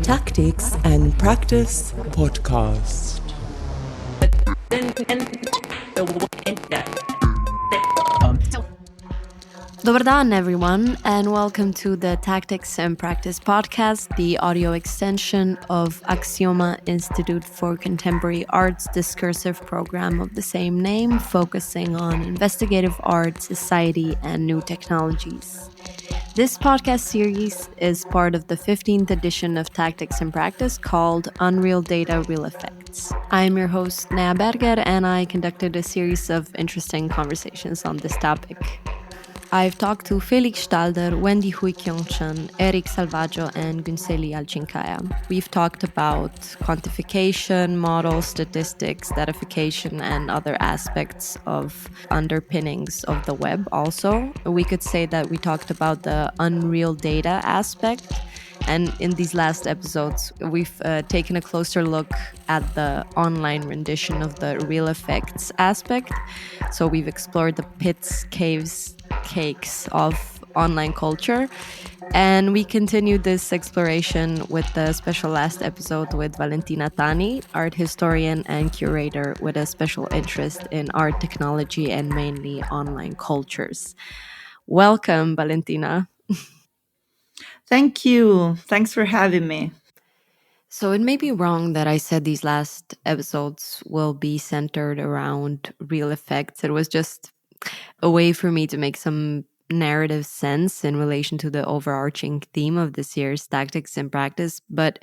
Tactics and Practice Podcast. Dobar dan, everyone, and welcome to the Tactics and Practice podcast, the audio extension of Aksioma Institute for Contemporary Art's discursive program of the same name, focusing on investigative art, society, and new technologies. This podcast series is part of the 15th edition of Tactics and Practice called Unreal Data, Real Effects. I'm your host, Nea Berger, and I conducted a series of interesting conversations on this topic. I've talked to Felix Stalder, Wendy Hui Kyung-chan, Eric Salvaggio, and Gunseli Alcinkaya. We've talked about quantification, models, statistics, datification, and other aspects of underpinnings of the web also. We could say that we talked about the unreal data aspect. And in these last episodes, we've taken a closer look at the online rendition of the real effects aspect. So we've explored the pits, caves, cakes of online culture. And we continued this exploration with the special last episode with Valentina Tanni, art historian and curator with a special interest in art technology and mainly online cultures. Welcome, Valentina. Thank you. Thanks for having me. So it may be wrong that I said these last episodes will be centered around real effects. It was just a way for me to make some narrative sense in relation to the overarching theme of this year's Tactics and Practice. But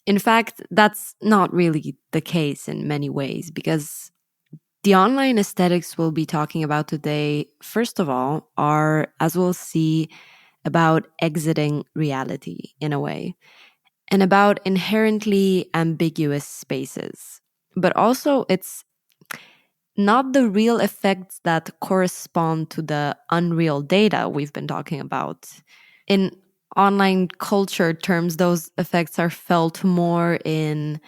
in fact, that's not really the case in many ways, because the online aesthetics we'll be talking about today, first of all, are, as we'll see, about exiting reality in a way, and about inherently ambiguous spaces. But also, it's not the real effects that correspond to the unreal data we've been talking about. In online culture terms, those effects are felt more in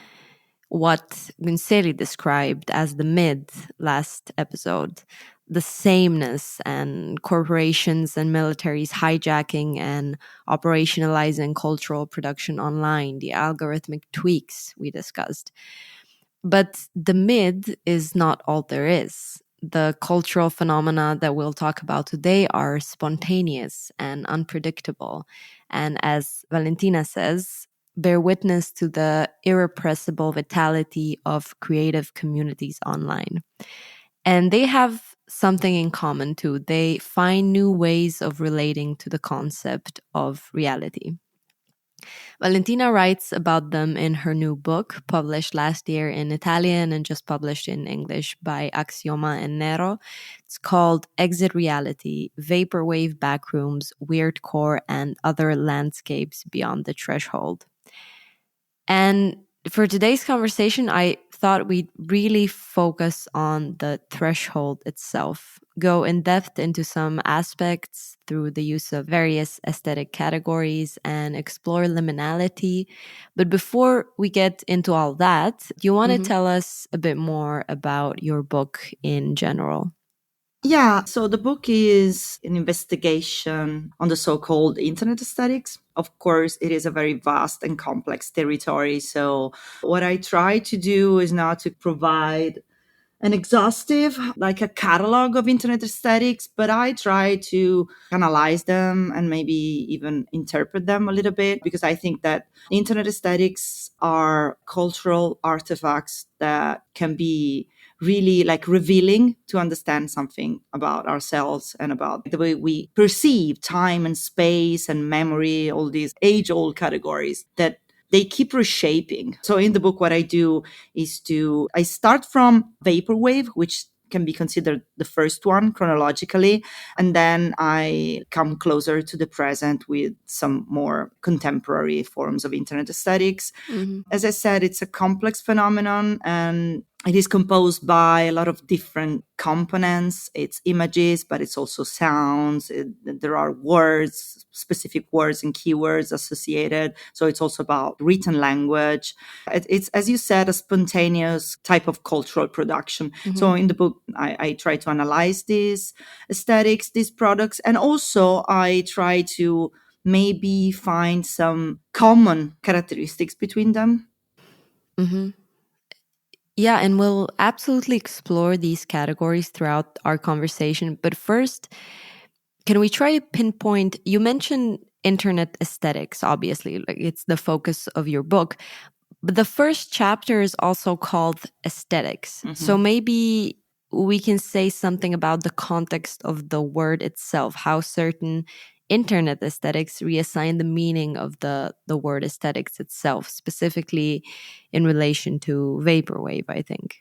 what Gunseli described as the mid last episode, the sameness and corporations and militaries hijacking and operationalizing cultural production online, the algorithmic tweaks we discussed. But the mid is not all there is. The cultural phenomena that we'll talk about today are spontaneous and unpredictable. And as Valentina says, bear witness to the irrepressible vitality of creative communities online. And they have something in common too. They find new ways of relating to the concept of reality. Valentina writes about them in her new book, published last year in Italian and just published in English by Aksioma and Nero. It's called Exit Reality, Vaporwave, Backrooms, Weirdcore, and Other Landscapes Beyond the Threshold. And for today's conversation, I thought we'd really focus on the threshold itself, go in depth into some aspects through the use of various aesthetic categories and explore liminality. But before we get into all that, do you want to tell us a bit more about your book in general? Yeah, so the book is an investigation on the so-called internet aesthetics. Of course, it is a very vast and complex territory. So what I try to do is not to provide an exhaustive, like a catalog of internet aesthetics, but I try to analyze them and maybe even interpret them a little bit, because I think that internet aesthetics are cultural artifacts that can be really like revealing to understand something about ourselves and about the way we perceive time and space and memory, all these age-old categories that they keep reshaping. So in the book, what I do is I start from vaporwave, which can be considered the first one chronologically. And then I come closer to the present with some more contemporary forms of internet aesthetics. Mm-hmm. As I said, it's a complex phenomenon, and it is composed by a lot of different components. It's images, but it's also sounds. There are words, specific words and keywords associated. So it's also about written language. It's, as you said, a spontaneous type of cultural production. Mm-hmm. So in the book, I try to analyze these aesthetics, these products, and also I try to maybe find some common characteristics between them. Mm-hmm. Yeah, and we'll absolutely explore these categories throughout our conversation. But first, can we try to pinpoint? You mentioned internet aesthetics, obviously, like it's the focus of your book. But the first chapter is also called aesthetics. So maybe we can say something about the context of the word itself, how certain internet aesthetics reassign the meaning of the word aesthetics itself, specifically in relation to vaporwave, I think.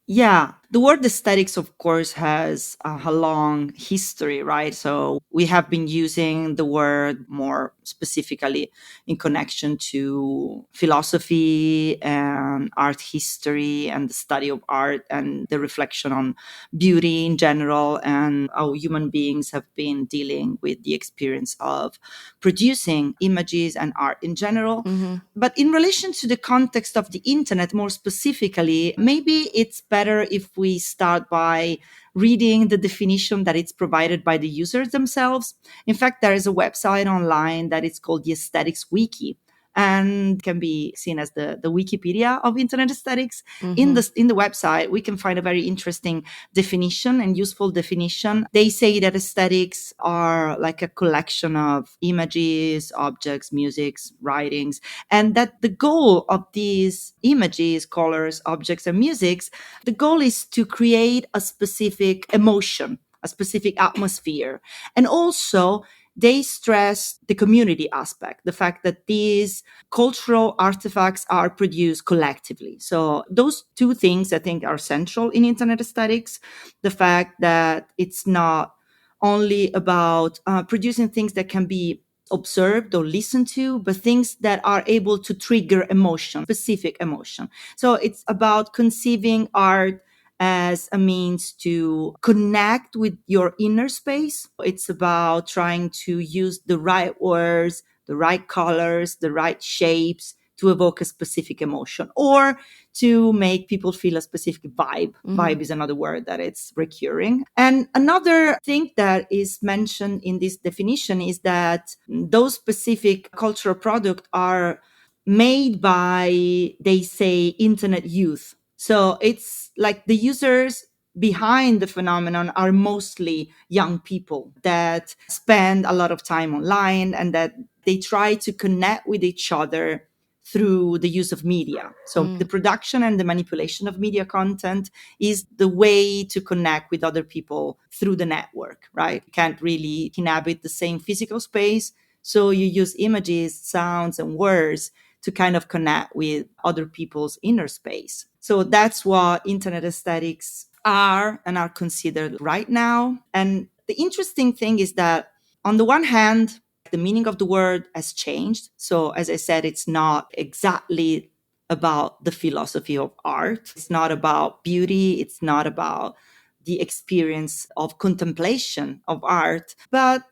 Yeah, the word aesthetics, of course, has a long history, right? So we have been using the word more specifically in connection to philosophy and art history and the study of art and the reflection on beauty in general and how human beings have been dealing with the experience of producing images and art in general. Mm-hmm. But in relation to the context of the internet, more specifically, maybe it's better if we start by reading the definition that it's provided by the users themselves. In fact, there is a website online that is called the Aesthetics Wiki and can be seen as the Wikipedia of internet aesthetics. Mm-hmm. In the website, we can find a very interesting definition and useful definition. They say that aesthetics are like a collection of images, objects, musics, writings, and that the goal of these images, colors, objects, and musics, the goal is to create a specific emotion, a specific atmosphere. And also, they stress the community aspect, the fact that these cultural artifacts are produced collectively. So those two things I think are central in internet aesthetics. The fact that it's not only about producing things that can be observed or listened to, but things that are able to trigger emotion, specific emotion. So it's about conceiving art as a means to connect with your inner space. It's about trying to use the right words, the right colors, the right shapes to evoke a specific emotion or to make people feel a specific vibe. Mm-hmm. Vibe is another word that it's recurring. And another thing that is mentioned in this definition is that those specific cultural products are made by, they say, internet youth. So it's like the users behind the phenomenon are mostly young people that spend a lot of time online and that they try to connect with each other through the use of media. So the production and the manipulation of media content is the way to connect with other people through the network, right? You can't really inhabit the same physical space. So you use images, sounds, and words to kind of connect with other people's inner space. So that's what internet aesthetics are and are considered right now. And the interesting thing is that on the one hand, the meaning of the word has changed. So as I said, it's not exactly about the philosophy of art. It's not about beauty. It's not about the experience of contemplation of art. But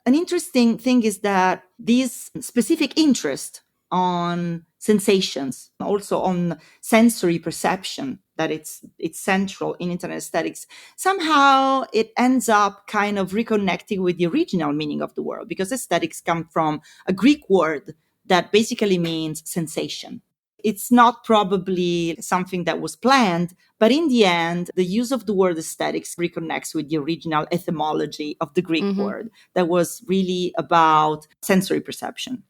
an interesting thing is that this specific interest on sensations, also on sensory perception, that it's central in internet aesthetics, somehow it ends up kind of reconnecting with the original meaning of the word, because aesthetics come from a Greek word that basically means sensation. It's not probably something that was planned, but in the end, the use of the word aesthetics reconnects with the original etymology of the Greek word that was really about sensory perception.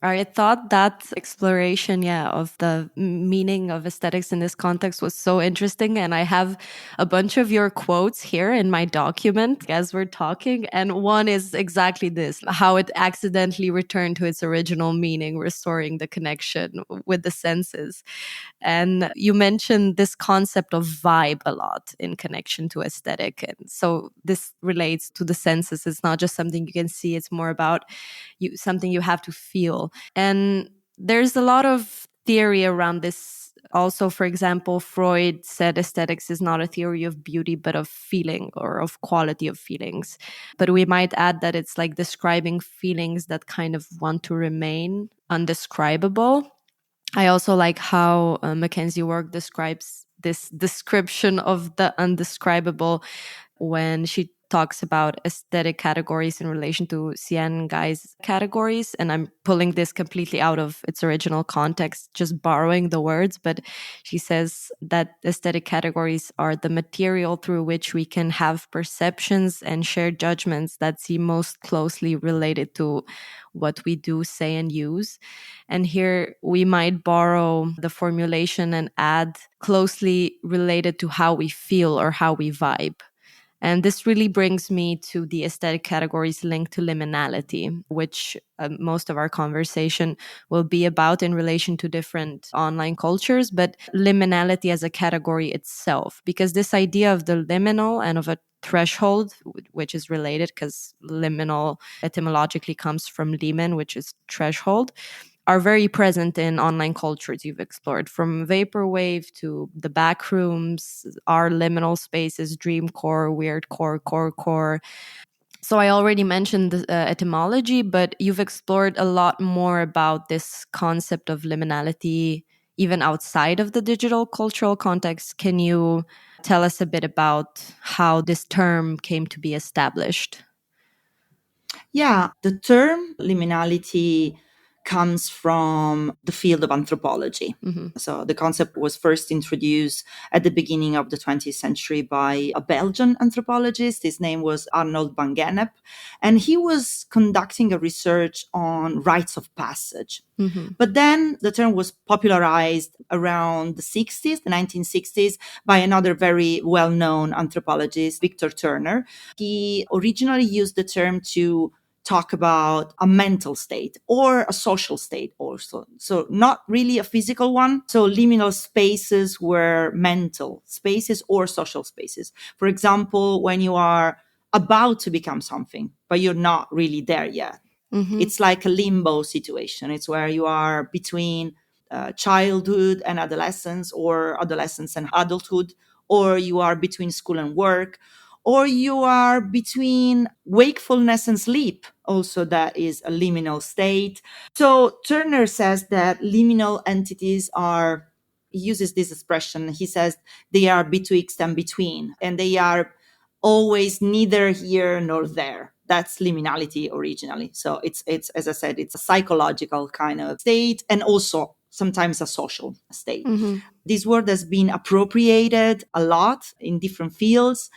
I thought that exploration, of the meaning of aesthetics in this context was so interesting. And I have a bunch of your quotes here in my document as we're talking. And one is exactly this, how it accidentally returned to its original meaning, restoring the connection with the senses. And you mentioned this concept of vibe a lot in connection to aesthetic. And so this relates to the senses. It's not just something you can see, it's more about something you have to feel. And there's a lot of theory around this. Also, for example, Freud said aesthetics is not a theory of beauty, but of feeling or of quality of feelings. But we might add that it's like describing feelings that kind of want to remain undescribable. I also like how Mackenzie Work describes this description of the undescribable when she talks about aesthetic categories in relation to Cien Gai's categories. And I'm pulling this completely out of its original context, just borrowing the words. But she says that aesthetic categories are the material through which we can have perceptions and share judgments that seem most closely related to what we do, say, and use. And here we might borrow the formulation and add closely related to how we feel or how we vibe. And this really brings me to the aesthetic categories linked to liminality, which most of our conversation will be about in relation to different online cultures, but liminality as a category itself, because this idea of the liminal and of a threshold, which is related because liminal etymologically comes from limen, which is threshold, are very present in online cultures you've explored, from vaporwave to the backrooms, our liminal spaces, dreamcore, weirdcore, corecore. So I already mentioned the etymology, but you've explored a lot more about this concept of liminality even outside of the digital cultural context. Can you tell us a bit about how this term came to be established? Yeah, the term liminality comes from the field of anthropology. So the concept was first introduced at the beginning of the 20th century by a Belgian anthropologist. His name was Arnold van Gennep, and he was conducting a research on rites of passage. But then the term was popularized around the 60s, the 1960s, by another very well-known anthropologist, Victor Turner. He originally used the term to talk about a mental state or a social state also. So not really a physical one. So liminal spaces were mental spaces or social spaces. For example, when you are about to become something, but you're not really there yet. It's like a limbo situation. It's where you are between childhood and adolescence, or adolescence and adulthood, or you are between school and work, or you are between wakefulness and sleep. Also, that is a liminal state. So Turner says that liminal entities are, he uses this expression, he says they are betwixt and between, and they are always neither here nor there. That's liminality originally. So it's as I said, it's a psychological kind of state, and also sometimes a social state. This word has been appropriated a lot in different fields.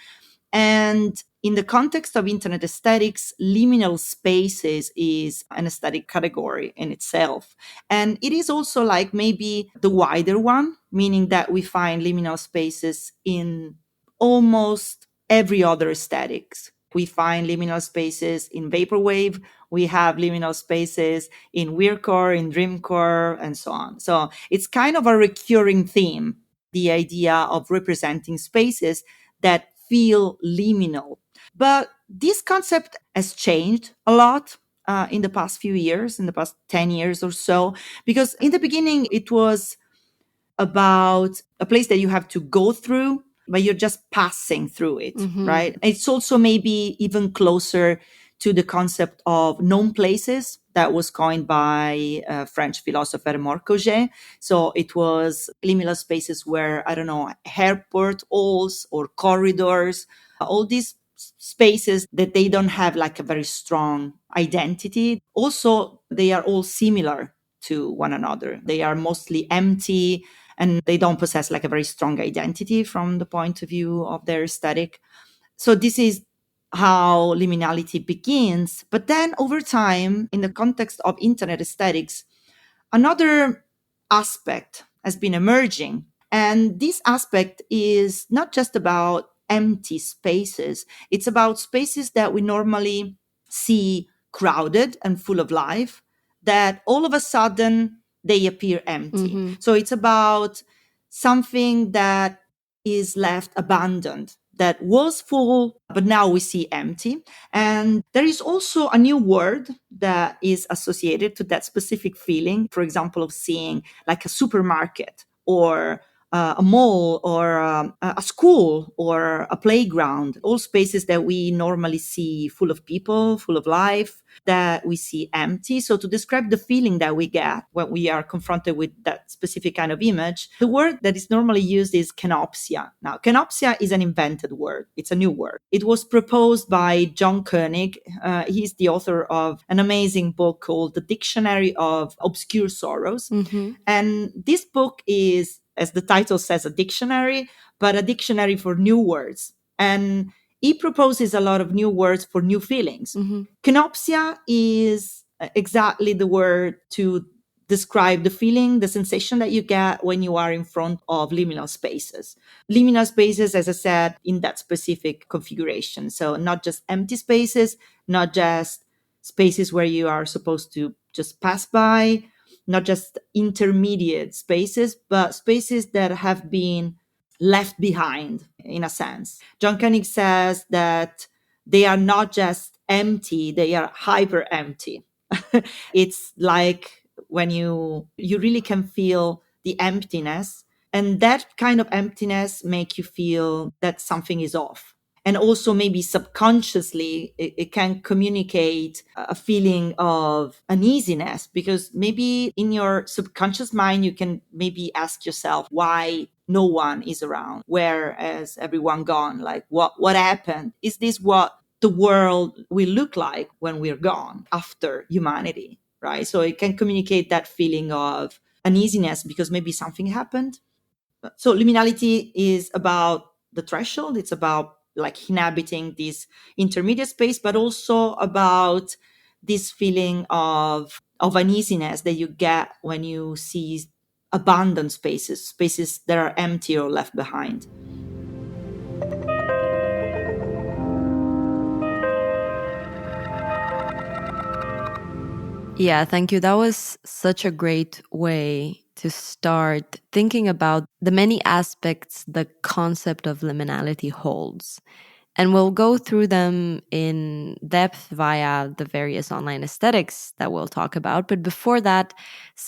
And in the context of internet aesthetics, liminal spaces is an aesthetic category in itself. And it is also like maybe the wider one, meaning that we find liminal spaces in almost every other aesthetics. We find liminal spaces in vaporwave. We have liminal spaces in weirdcore, in dreamcore, and so on. So it's kind of a recurring theme, the idea of representing spaces that feel liminal. But this concept has changed a lot in the past few years, in the past 10 years or so, because in the beginning it was about a place that you have to go through, but you're just passing through it, right? It's also maybe even closer to the concept of known places that was coined by French philosopher Marc Auger. So it was liminal spaces where, I don't know, airport halls or corridors, all these spaces that they don't have like a very strong identity. Also, they are all similar to one another. They are mostly empty, and they don't possess like a very strong identity from the point of view of their aesthetic. So this is how liminality begins. But then over time, in the context of internet aesthetics, another aspect has been emerging. And this aspect is not just about empty spaces. It's about spaces that we normally see crowded and full of life, that all of a sudden they appear empty. So it's about something that is left abandoned, that was full, but now we see empty. And there is also a new word that is associated to that specific feeling, for example, of seeing like a supermarket or a mall or a school or a playground, all spaces that we normally see full of people, full of life, that we see empty. So to describe the feeling that we get when we are confronted with that specific kind of image, the word that is normally used is kenopsia. Now, kenopsia is an invented word. It's a new word. It was proposed by John Koenig. He's the author of an amazing book called The Dictionary of Obscure Sorrows. And this book is, as the title says, a dictionary, but a dictionary for new words. And he proposes a lot of new words for new feelings. Kenopsia is exactly the word to describe the feeling, the sensation that you get when you are in front of liminal spaces. Liminal spaces, as I said, in that specific configuration. So not just empty spaces, not just spaces where you are supposed to just pass by, not just intermediate spaces, but spaces that have been left behind, in a sense. John Koenig says that they are not just empty, they are hyper empty. It's like when you really can feel the emptiness, and that kind of emptiness make you feel that something is off. And also maybe subconsciously it can communicate a feeling of uneasiness, because maybe in your subconscious mind you can maybe ask yourself why no one is around, where has everyone gone, like what happened, is this what the world will look like when we're gone after humanity, right? So it can communicate that feeling of uneasiness because maybe something happened. So liminality is about the threshold. It's about like inhabiting this intermediate space, but also about this feeling of uneasiness that you get when you see abandoned spaces, spaces that are empty or left behind. Yeah, thank you. That was such a great way to start thinking about the many aspects the concept of liminality holds. And we'll go through them in depth via the various online aesthetics that we'll talk about. But before that,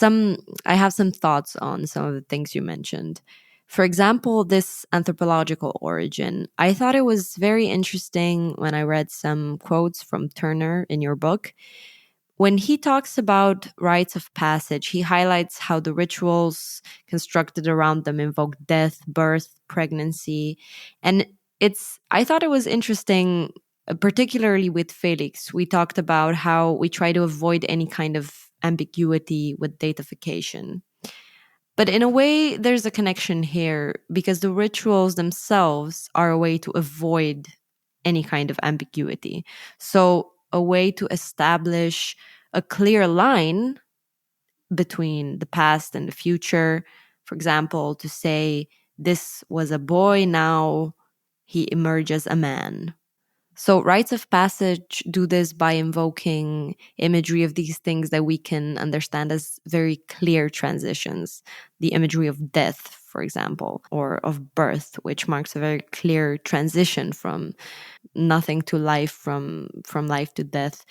I have some thoughts on some of the things you mentioned. For example, this anthropological origin. I thought it was very interesting when I read some quotes from Turner in your book. When he talks about rites of passage, he highlights how the rituals constructed around them invoke death, birth, pregnancy. And I thought it was interesting, particularly with Felix. We talked about how we try to avoid any kind of ambiguity with datification. But in a way, there's a connection here because the rituals themselves are a way to avoid any kind of ambiguity. So a way to establish a clear line between the past and the future. For example, to say, this was a boy, now he emerges a man. So rites of passage do this by invoking imagery of these things that we can understand as very clear transitions. The imagery of death, for example, or of birth, which marks a very clear transition from nothing to life, from life to death,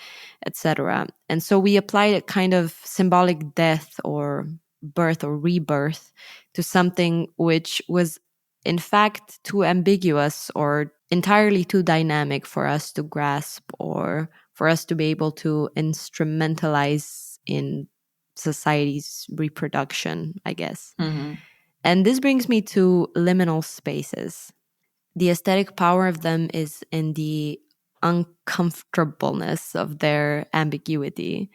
etc. And so we apply a kind of symbolic death or birth or rebirth to something which was in fact too ambiguous or entirely too dynamic for us to grasp or for us to be able to instrumentalize in society's reproduction, I guess. And this brings me to liminal spaces. The aesthetic power of them is in the uncomfortableness of their ambiguity.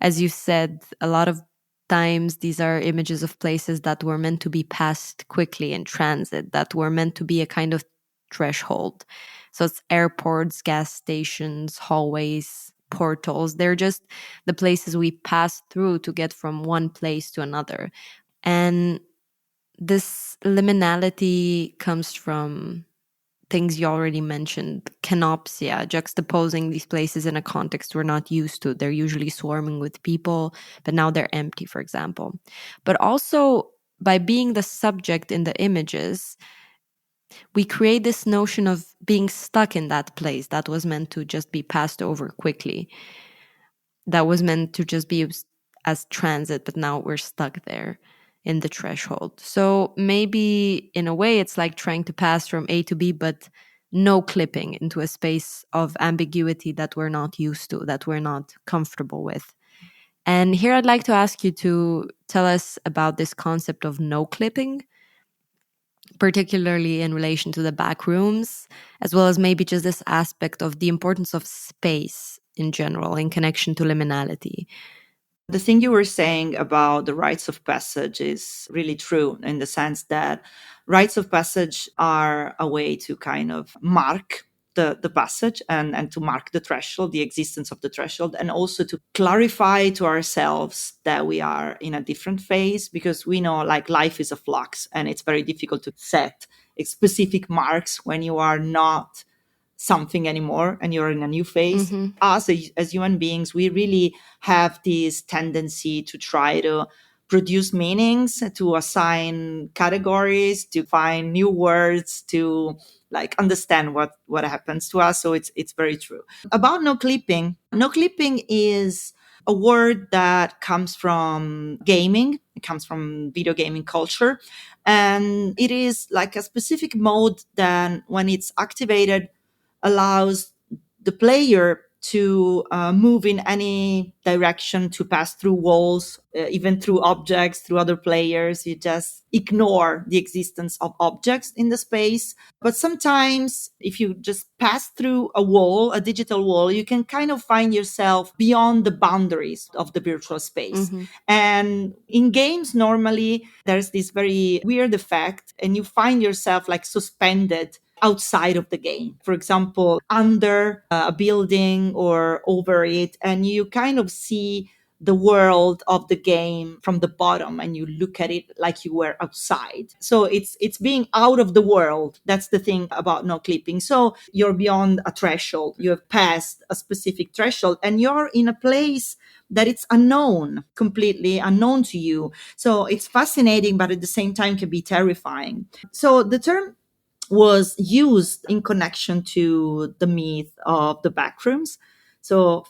As you said, a lot of times these are images of places that were meant to be passed quickly in transit, that were meant to be a kind of threshold. So it's airports, gas stations, hallways, portals. They're just the places we pass through to get from one place to another. And this liminality comes from things you already mentioned, kenopsia, juxtaposing these places in a context we're not used to. They're usually swarming with people, but now they're empty, for example. But also, by being the subject in the images, we create this notion of being stuck in that place that was meant to just be passed over quickly, that was meant to just be as transit, but now we're stuck there. in the threshold. So maybe in a way it's like trying to pass from A to B, but no clipping into a space of ambiguity that we're not used to, that we're not comfortable with. And here I'd like to ask you to tell us about this concept of no clipping, particularly in relation to the backrooms, as well as maybe just this aspect of the importance of space in general in connection to liminality. The thing you were saying about the rites of passage is really true, in the sense that rites of passage are a way to kind of mark the passage and to mark the threshold, the existence of the threshold, and also to clarify to ourselves that we are in a different phase, because we know like life is a flux and it's very difficult to set specific marks when you are not something anymore and you're in a new phase. Mm-hmm. Us as human beings, we really have this tendency to try to produce meanings, to assign categories, to find new words, to like understand what happens to us. So it's very true. About no clipping is a word that comes from gaming. It comes from video gaming culture, and it is like a specific mode that when it's activated allows the player to move in any direction, to pass through walls, even through objects, through other players. You just ignore the existence of objects in the space. But sometimes if you just pass through a wall, a digital wall, you can kind of find yourself beyond the boundaries of the virtual space. Mm-hmm. And in games, normally there's this very weird effect and you find yourself like suspended outside of the game, for example, under a building or over it, and you kind of see the world of the game from the bottom and you look at it like you were outside. So it's being out of the world. That's the thing about no clipping. So you're beyond a threshold, you have passed a specific threshold and you're in a place that it's unknown, completely unknown to you. So it's fascinating, but at the same time can be terrifying. So the term was used in connection to the myth of the backrooms. So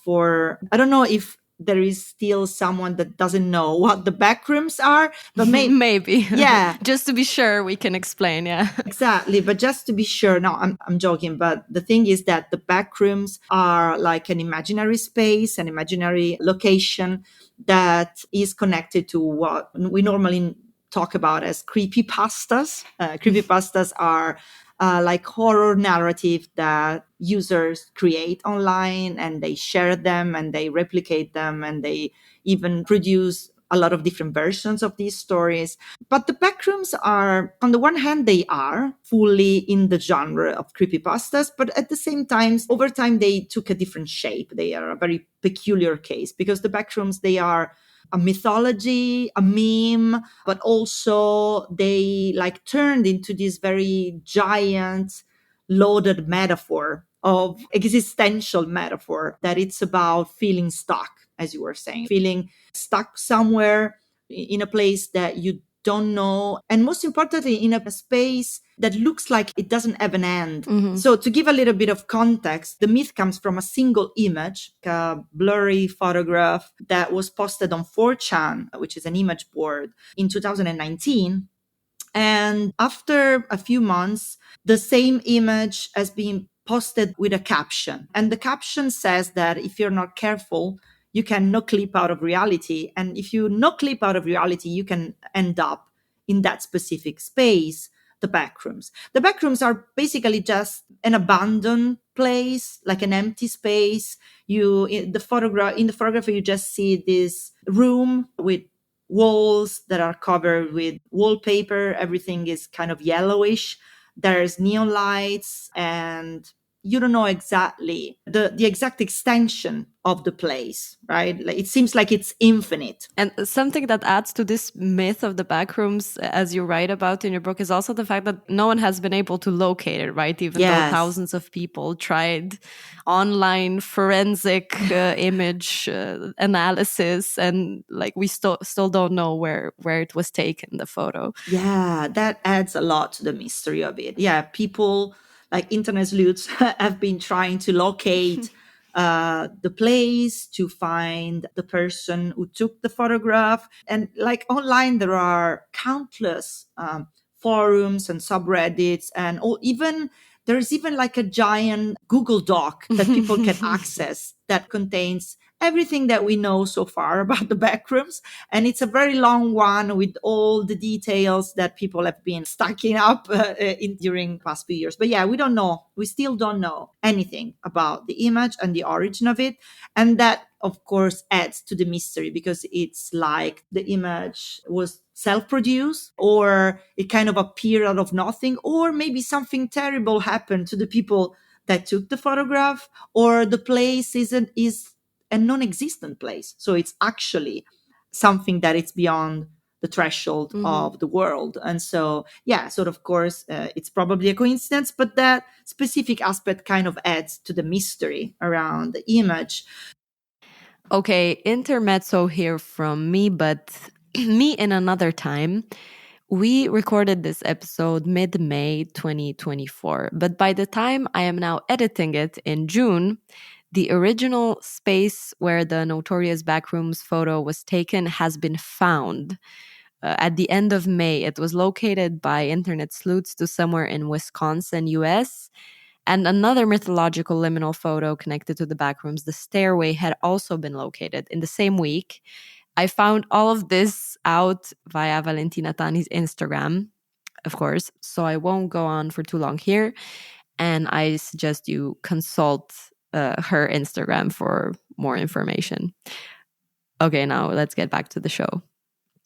I don't know if there is still someone that doesn't know what the backrooms are, but maybe. Yeah. Just to be sure we can explain, yeah. Exactly. But just to be sure, no, I'm joking. But the thing is that the backrooms are like an imaginary space, an imaginary location that is connected to what we normally talk about as creepypastas. Creepypastas are like horror narrative that users create online and they share them and they replicate them and they even produce a lot of different versions of these stories. But the backrooms are, on the one hand, they are fully in the genre of creepypastas, but at the same time, over time, they took a different shape. They are a very peculiar case because the backrooms, they are a mythology, a meme, but also they like turned into this very giant, loaded metaphor of existential metaphor that it's about feeling stuck, as you were saying, feeling stuck somewhere in a place that you don't know. And most importantly, in a space that looks like it doesn't have an end. Mm-hmm. So to give a little bit of context, the myth comes from a single image, a blurry photograph that was posted on 4chan, which is an image board, in 2019. And after a few months, the same image has been posted with a caption. And the caption says that if you're not careful, you can no clip out of reality. And if you no clip out of reality, you can end up in that specific space, the backrooms. The backrooms are basically just an abandoned place, like an empty space. In the photograph, you just see this room with walls that are covered with wallpaper. Everything is kind of yellowish. There's neon lights and you don't know exactly the exact extension of the place, right? Like, it seems like it's infinite. And something that adds to this myth of the backrooms, as you write about in your book, is also the fact that no one has been able to locate it, right? Even though thousands of people tried online forensic image analysis, and like we still don't know where it was taken, the photo. Yeah, that adds a lot to the mystery of it. Yeah, people like internet sleuths have been trying to locate the place, to find the person who took the photograph. And like online, there are countless forums and subreddits, and even there's even like a giant Google Doc that people can access that contains everything that we know so far about the backrooms. And it's a very long one with all the details that people have been stacking up during past few years. But yeah, we still don't know anything about the image and the origin of it. And that, of course, adds to the mystery, because it's like the image was self-produced, or it kind of appeared out of nothing, or maybe something terrible happened to the people that took the photograph, or the place is a non-existent place, so it's actually something that it's beyond the threshold of the world. And so yeah, so of course it's probably a coincidence, but that specific aspect kind of adds to the mystery around the image. Okay, intermezzo here from me, but me in another time. We recorded this episode mid-May 2024, but by the time I am now editing it in June, the original space where the notorious Backrooms photo was taken has been found. At the end of May, it was located by internet sleuths to somewhere in Wisconsin, US. And another mythological liminal photo connected to the Backrooms, the stairway, had also been located in the same week. I found all of this out via Valentina Tanni's Instagram, of course, so I won't go on for too long here. And I suggest you consult her Instagram for more information. Okay, now let's get back to the show.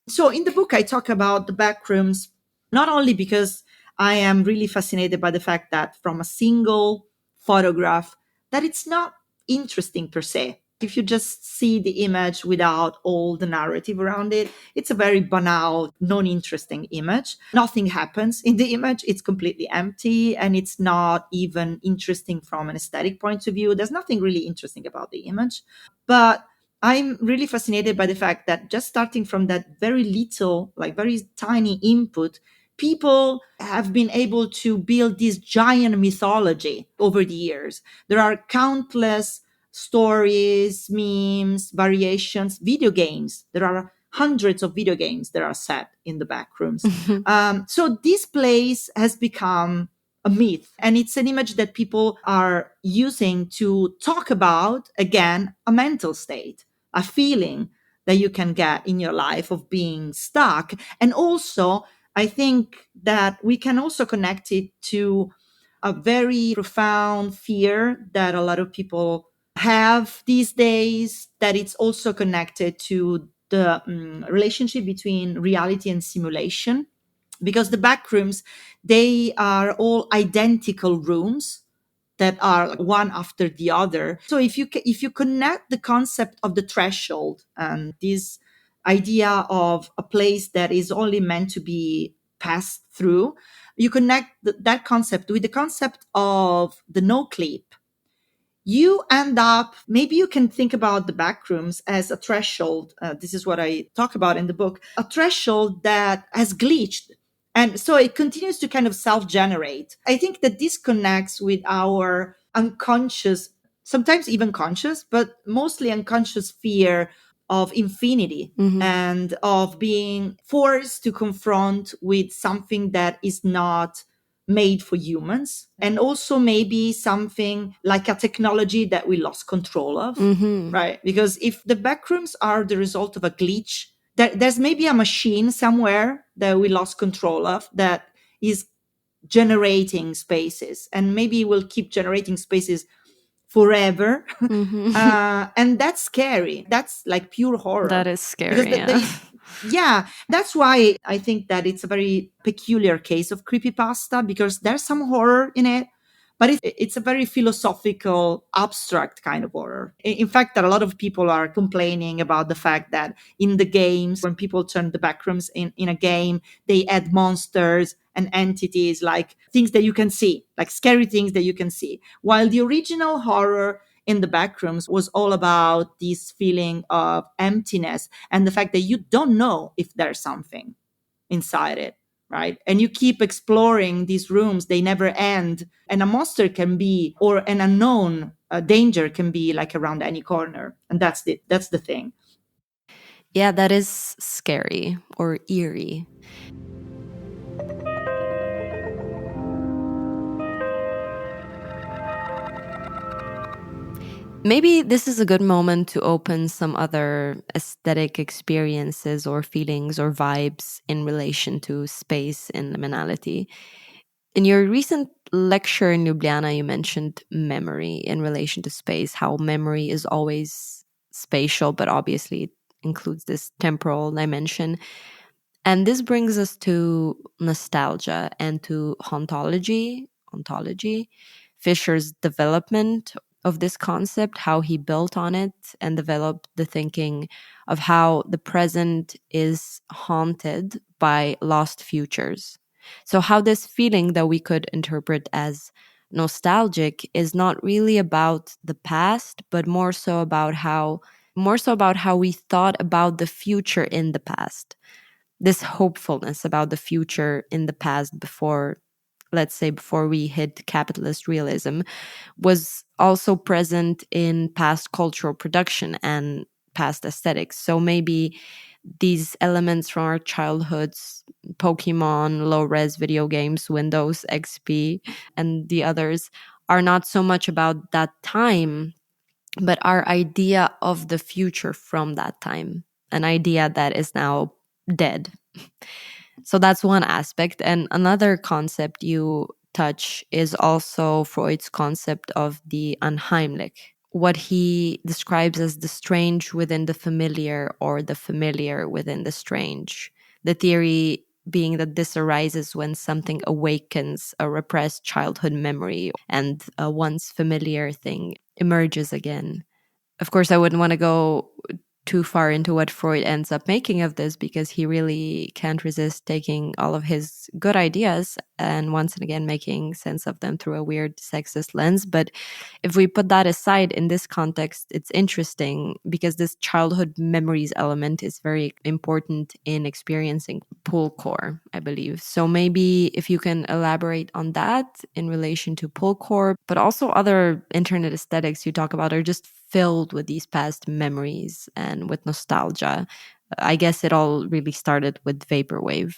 So in the book, I talk about the backrooms, not only because I am really fascinated by the fact that from a single photograph, that it's not interesting per se. If you just see the image without all the narrative around it, it's a very banal, non-interesting image. Nothing happens in the image. It's completely empty, and it's not even interesting from an aesthetic point of view. There's nothing really interesting about the image. But I'm really fascinated by the fact that just starting from that very little, like very tiny input, people have been able to build this giant mythology over the years. There are countless stories, memes, variations, video games. There are hundreds of video games that are set in the backrooms. So this place has become a myth, and it's an image that people are using to talk about, again, a mental state, a feeling that you can get in your life of being stuck. And also, I think that we can also connect it to a very profound fear that a lot of people have these days, that it's also connected to the relationship between reality and simulation, because the backrooms, they are all identical rooms that are one after the other. So if you connect the concept of the threshold and this idea of a place that is only meant to be passed through, you connect that concept with the concept of the no clip, you end up, maybe you can think about the backrooms as a threshold. This is what I talk about in the book, a threshold that has glitched. And so it continues to kind of self-generate. I think that this connects with our unconscious, sometimes even conscious, but mostly unconscious fear of infinity and of being forced to confront with something that is not made for humans, and also maybe something like a technology that we lost control of, right? Because if the backrooms are the result of a glitch, there's maybe a machine somewhere that we lost control of that is generating spaces, and maybe we'll keep generating spaces forever. And that's scary. That's like pure horror. That is scary. Yeah, that's why I think that it's a very peculiar case of creepypasta, because there's some horror in it, but it's a very philosophical, abstract kind of horror. In fact, a lot of people are complaining about the fact that in the games, when people turn the backrooms in a game, they add monsters and entities, like things that you can see, like scary things that you can see. While the original horror in the backrooms was all about this feeling of emptiness and the fact that you don't know if there's something inside it. right? And you keep exploring these rooms, they never end. And a monster can be, or an unknown danger can be like around any corner. And that's the thing. Yeah, that is scary or eerie. Maybe this is a good moment to open some other aesthetic experiences or feelings or vibes in relation to space in liminality. In your recent lecture in Ljubljana, you mentioned memory in relation to space, how memory is always spatial, but obviously it includes this temporal dimension. And this brings us to nostalgia and to hauntology, Fisher's development of this concept, how he built on it and developed the thinking of how the present is haunted by lost futures. So how this feeling that we could interpret as nostalgic is not really about the past, but more so about how we thought about the future in the past. This hopefulness about the future in the past before, let's say, before we hit capitalist realism, was also present in past cultural production and past aesthetics. So maybe these elements from our childhoods, Pokemon, low res video games, Windows XP, and the others, are not so much about that time, but our idea of the future from that time, an idea that is now dead. So that's one aspect. And another concept you touch is also Freud's concept of the unheimlich, what he describes as the strange within the familiar or the familiar within the strange. The theory being that this arises when something awakens a repressed childhood memory and a once familiar thing emerges again. Of course, I wouldn't want to go too far into what Freud ends up making of this, because he really can't resist taking all of his good ideas and once and again making sense of them through a weird sexist lens. But if we put that aside, in this context, it's interesting because this childhood memories element is very important in experiencing pull core, I believe. So maybe if you can elaborate on that in relation to pull core, but also other internet aesthetics you talk about are just filled with these past memories and with nostalgia. I guess it all really started with vaporwave.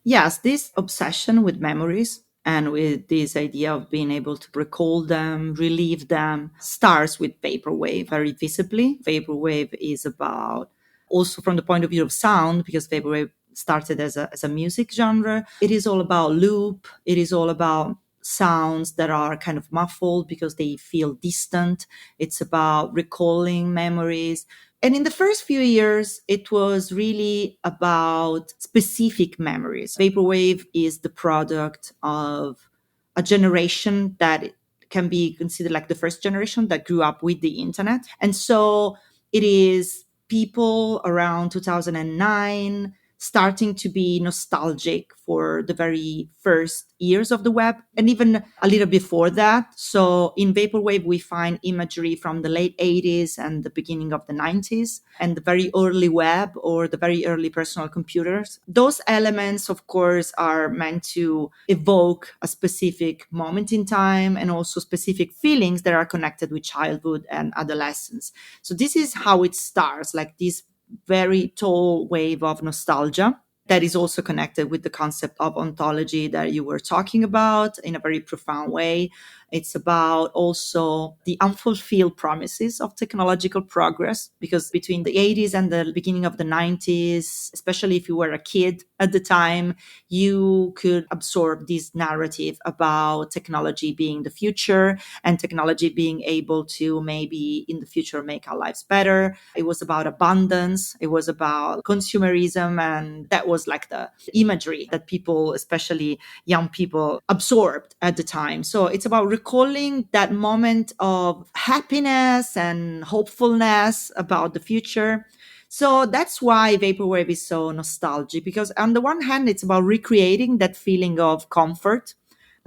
Yes, this obsession with memories and with this idea of being able to recall them, relive them, starts with vaporwave very visibly. Vaporwave is about, also from the point of view of sound, because vaporwave started as a music genre, it is all about loop, it is all about sounds that are kind of muffled because they feel distant. It's about recalling memories. And in the first few years, it was really about specific memories. Vaporwave is the product of a generation that can be considered like the first generation that grew up with the internet. And so it is people around 2009 starting to be nostalgic for the very first years of the web, and even a little before that. So in Vaporwave, we find imagery from the late 80s and the beginning of the 90s, and the very early web or the very early personal computers. Those elements, of course, are meant to evoke a specific moment in time and also specific feelings that are connected with childhood and adolescence. So this is how it starts, like this very tall wave of nostalgia that is also connected with the concept of ontology that you were talking about in a very profound way. It's about also the unfulfilled promises of technological progress, because between the 80s and the beginning of the 90s, especially if you were a kid at the time, you could absorb this narrative about technology being the future and technology being able to maybe in the future make our lives better. It was about abundance, it was about consumerism, and that was like the imagery that people, especially young people, absorbed at the time. So it's about recalling that moment of happiness and hopefulness about the future. So that's why Vaporwave is so nostalgic, because on the one hand, it's about recreating that feeling of comfort,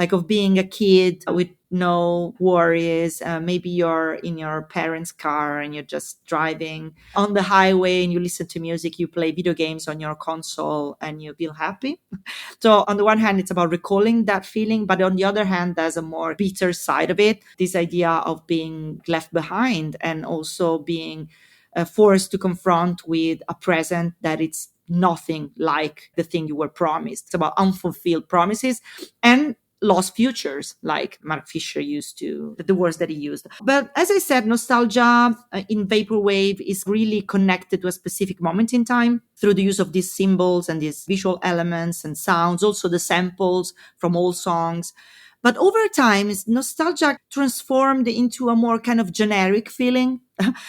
like of being a kid with no worries. Maybe you're in your parents' car and you're just driving on the highway and you listen to music, you play video games on your console and you feel happy. So on the one hand, it's about recalling that feeling, but on the other hand, there's a more bitter side of it, this idea of being left behind and also being forced to confront with a present that it's nothing like the thing you were promised. It's about unfulfilled promises and lost futures, like Mark Fisher used to, the words that he used. But as I said, nostalgia in vaporwave is really connected to a specific moment in time through the use of these symbols and these visual elements and sounds, also the samples from old songs. But over time, nostalgia transformed into a more kind of generic feeling.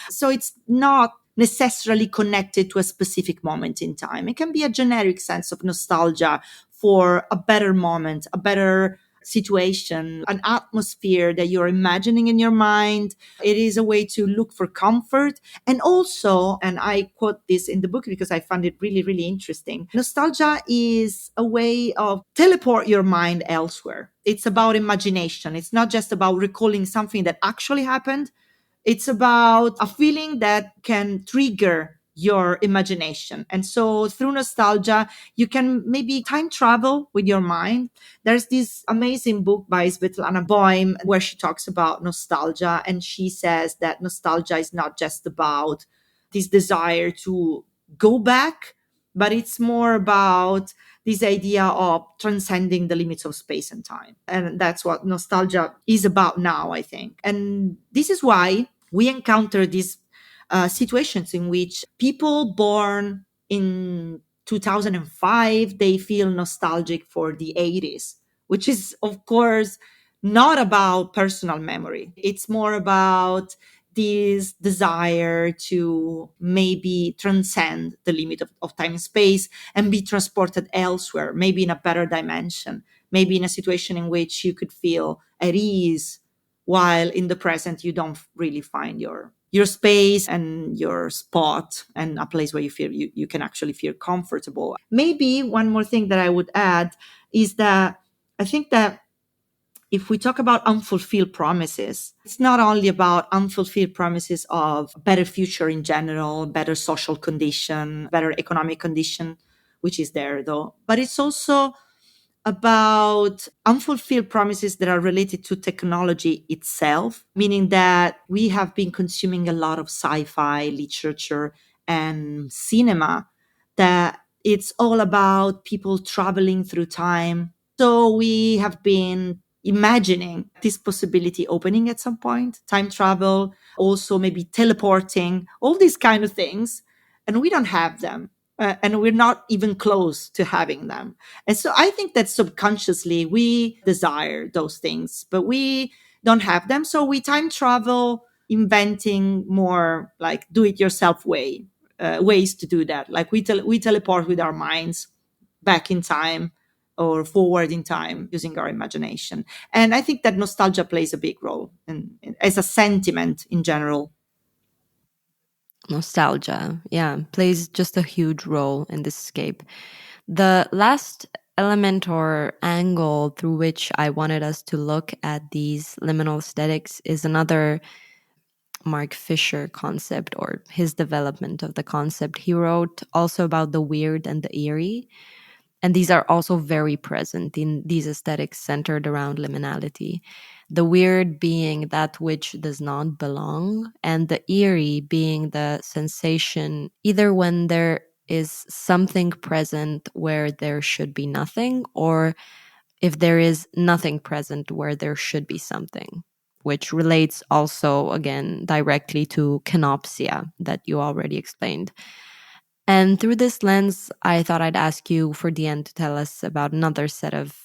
So it's not necessarily connected to a specific moment in time. It can be a generic sense of nostalgia for a better moment, a better situation, an atmosphere that you're imagining in your mind. It is a way to look for comfort. And also, and I quote this in the book because I found it really, really interesting, nostalgia is a way of teleport your mind elsewhere. It's about imagination. It's not just about recalling something that actually happened. It's about a feeling that can trigger your imagination. And so through nostalgia, you can maybe time travel with your mind. There's this amazing book by Svetlana Boym where she talks about nostalgia. And she says that nostalgia is not just about this desire to go back, but it's more about this idea of transcending the limits of space and time. And that's what nostalgia is about now, I think. And this is why we encounter these situations in which people born in 2005, they feel nostalgic for the 80s, which is, of course, not about personal memory. It's more about this desire to maybe transcend the limit of time and space and be transported elsewhere, maybe in a better dimension, maybe in a situation in which you could feel at ease, while in the present you don't really find your space and your spot and a place where you feel you can actually feel comfortable. Maybe one more thing that I would add is that I think that if we talk about unfulfilled promises, it's not only about unfulfilled promises of better future in general, better social condition, better economic condition, which is there though, but it's also about unfulfilled promises that are related to technology itself, meaning that we have been consuming a lot of sci-fi literature and cinema that it's all about people traveling through time. So we have been imagining this possibility opening at some point, time travel, also maybe teleporting, all these kind of things, and we don't have them. And we're not even close to having them. And so I think that subconsciously we desire those things, but we don't have them. So we time travel, inventing more like do-it-yourself ways to do that. Like we teleport with our minds back in time or forward in time using our imagination. And I think that nostalgia plays a big role as a sentiment in general. Nostalgia, yeah, plays just a huge role in this escape. The last element or angle through which I wanted us to look at these liminal aesthetics is another Mark Fisher concept, or his development of the concept. He wrote also about the weird and the eerie. And these are also very present in these aesthetics centered around liminality. The weird being that which does not belong, and the eerie being the sensation either when there is something present where there should be nothing, or if there is nothing present where there should be something, which relates also, again, directly to kenopsia that you already explained. And through this lens, I thought I'd ask you for the end to tell us about another set of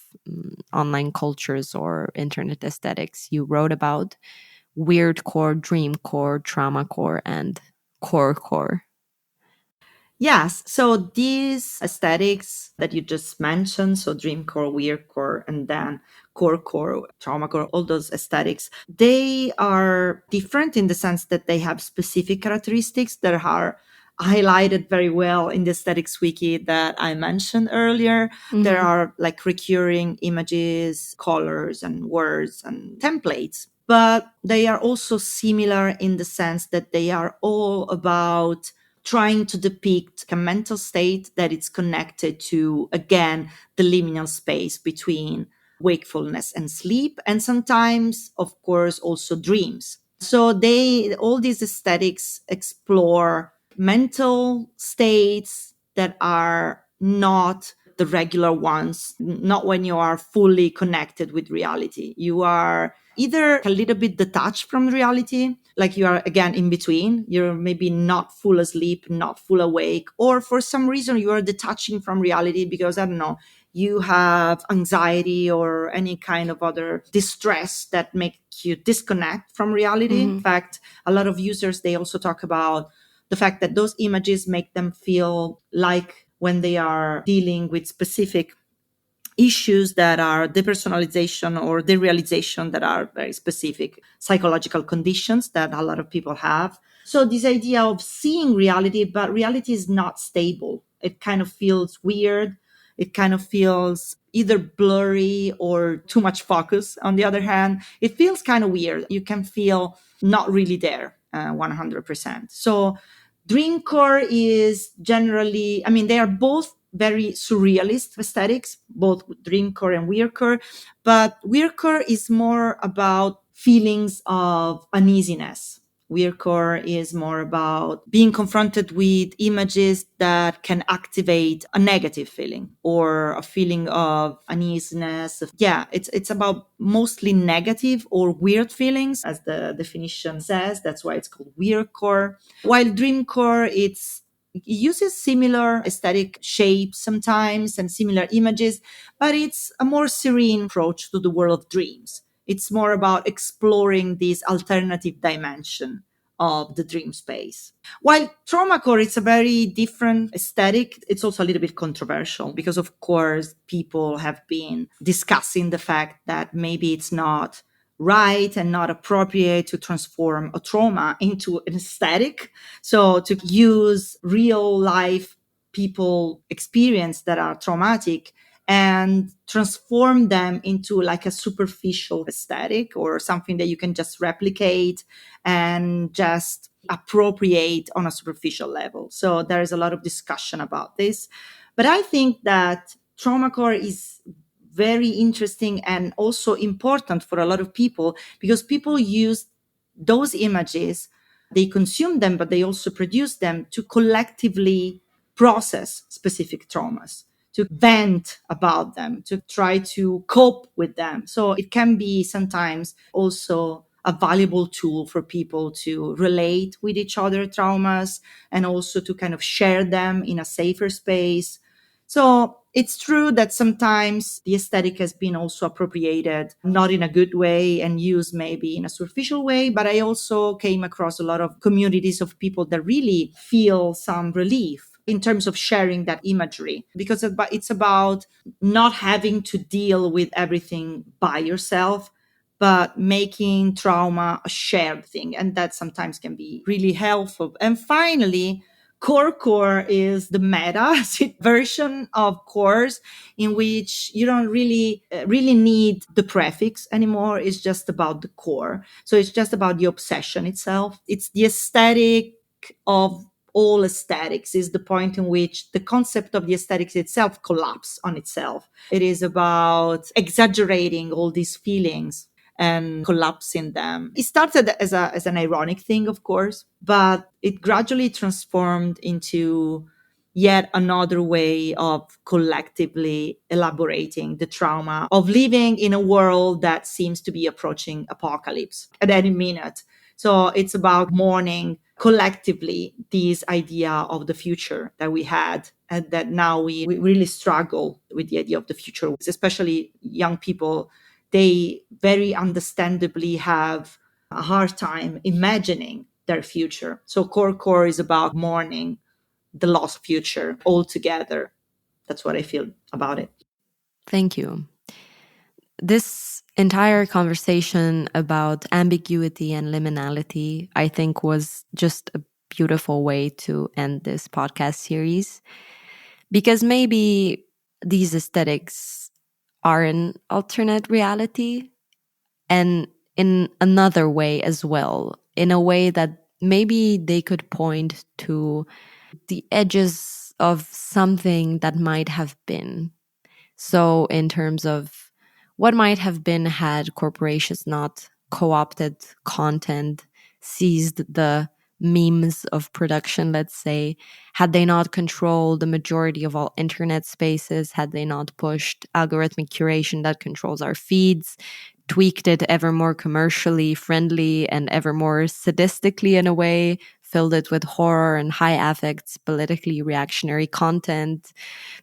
online cultures or internet aesthetics you wrote about: weirdcore, dreamcore, traumacore, and corecore. Yes. So these aesthetics that you just mentioned, so dreamcore, weirdcore, and then corecore, traumacore, all those aesthetics, they are different in the sense that they have specific characteristics that are highlighted very well in the aesthetics wiki that I mentioned earlier. There are like recurring images, colors, and words and templates, but they are also similar in the sense that they are all about trying to depict a mental state that is connected to, again, the liminal space between wakefulness and sleep, and sometimes, of course, also dreams. So all these aesthetics explore mental states that are not the regular ones, not when you are fully connected with reality. You are either a little bit detached from reality, like you are again in between. You're maybe not full asleep, not full awake, or for some reason you are detaching from reality because, I don't know, you have anxiety or any kind of other distress that make you disconnect from reality. In fact, a lot of users, they also talk about the fact that those images make them feel like when they are dealing with specific issues that are depersonalization or derealization, that are very specific psychological conditions that a lot of people have. So this idea of seeing reality, but reality is not stable. It kind of feels weird. It kind of feels either blurry or too much focus. On the other hand, it feels kind of weird. You can feel not really there 100%. So Dreamcore is generally, I mean, they are both very surrealist aesthetics, both Dreamcore and weirdcore, but weirdcore is more about feelings of uneasiness. Weirdcore is more about being confronted with images that can activate a negative feeling or a feeling of uneasiness. Yeah, it's about mostly negative or weird feelings, as the definition says. That's why it's called weirdcore. While dreamcore, it uses similar aesthetic shapes sometimes and similar images, but it's a more serene approach to the world of dreams. It's more about exploring this alternative dimension of the dream space. While traumacore, it's a very different aesthetic. It's also a little bit controversial because, of course, people have been discussing the fact that maybe it's not right and not appropriate to transform a trauma into an aesthetic. So to use real life people experience that are traumatic and transform them into like a superficial aesthetic or something that you can just replicate and just appropriate on a superficial level. So there is a lot of discussion about this. But I think that traumacore is very interesting and also important for a lot of people because people use those images, they consume them, but they also produce them to collectively process specific traumas, to vent about them, to try to cope with them. So it can be sometimes also a valuable tool for people to relate with each other traumas and also to kind of share them in a safer space. So it's true that sometimes the aesthetic has been also appropriated, not in a good way and used maybe in a superficial way. But I also came across a lot of communities of people that really feel some relief in terms of sharing that imagery, because it's about not having to deal with everything by yourself, but making trauma a shared thing. And that sometimes can be really helpful. And finally, core is the meta version of cores, in which you don't really need the prefix anymore. It's just about the core. So it's just about the obsession itself. It's the aesthetic of all aesthetics, is the point in which the concept of the aesthetics itself collapses on itself. It is about exaggerating all these feelings and collapsing them. It started as an ironic thing, of course, but it gradually transformed into yet another way of collectively elaborating the trauma of living in a world that seems to be approaching apocalypse at any minute. So it's about mourning collectively this idea of the future that we had, and that now we really struggle with the idea of the future, especially young people. They very understandably have a hard time imagining their future. So core is about mourning the lost future altogether. That's what I feel about it. Thank you. This entire conversation about ambiguity and liminality, I think, was just a beautiful way to end this podcast series, because maybe these aesthetics are an alternate reality, and in another way as well, in a way that maybe they could point to the edges of something that might have been. So, in terms of what might have been had corporations not co opted content, seized the memes of production, let's say, had they not controlled the majority of all internet spaces, had they not pushed algorithmic curation that controls our feeds, tweaked it ever more commercially friendly and ever more sadistically in a way, filled it with horror and high affects, politically reactionary content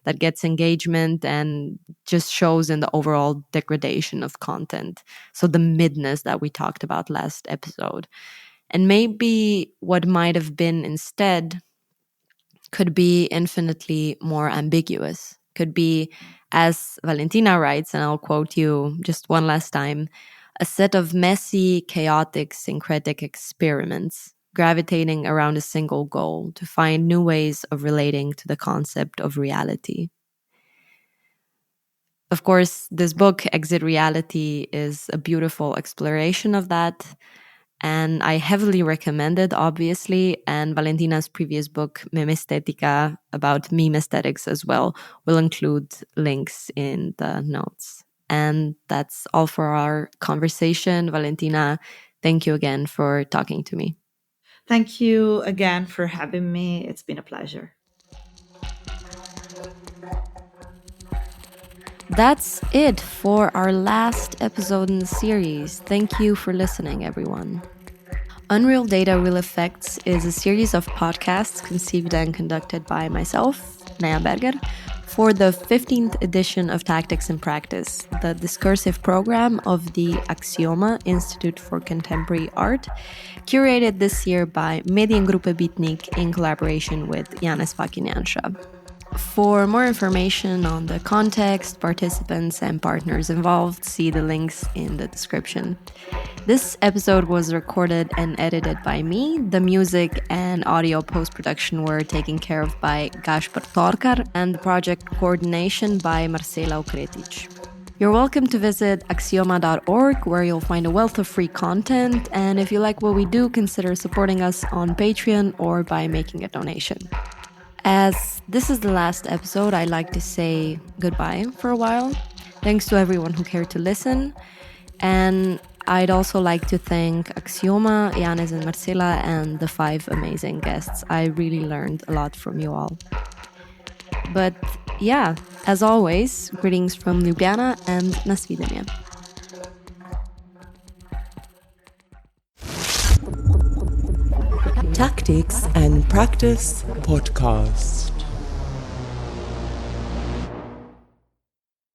that gets engagement and just shows in the overall degradation of content. So the midness that we talked about last episode. And maybe what might have been instead could be infinitely more ambiguous, could be, as Valentina writes, and I'll quote you just one last time, a set of messy, chaotic, syncretic experiments gravitating around a single goal to find new ways of relating to the concept of reality. Of course, this book, Exit Reality, is a beautiful exploration of that. And I heavily recommend it, obviously. And Valentina's previous book, Meme Estetica, about meme aesthetics as well, will include links in the notes. And that's all for our conversation. Valentina, thank you again for talking to me. Thank you again for having me. It's been a pleasure. That's it for our last episode in the series. Thank you for listening, everyone. Unreal Data, Real Effects is a series of podcasts conceived and conducted by myself, Naya Berger, for the 15th edition of Tactics in Practice, the discursive program of the Aksioma Institute for Contemporary Art, curated this year by Mediengruppe Bitnik in collaboration with Janes Vakiniansha. For more information on the context, participants, and partners involved, see the links in the description. This episode was recorded and edited by me. The music and audio post-production were taken care of by Gaspar Torkar, and the project coordination by Marcela Ukretic. You're welcome to visit aksioma.org, where you'll find a wealth of free content. And if you like what we do, consider supporting us on Patreon or by making a donation. As this is the last episode, I'd like to say goodbye for a while. Thanks to everyone who cared to listen. And I'd also like to thank Aksioma, Janes and Marcela, and the 5 amazing guests. I really learned a lot from you all. But yeah, as always, greetings from Ljubljana and na svidenje. Tactics and Practice Podcast.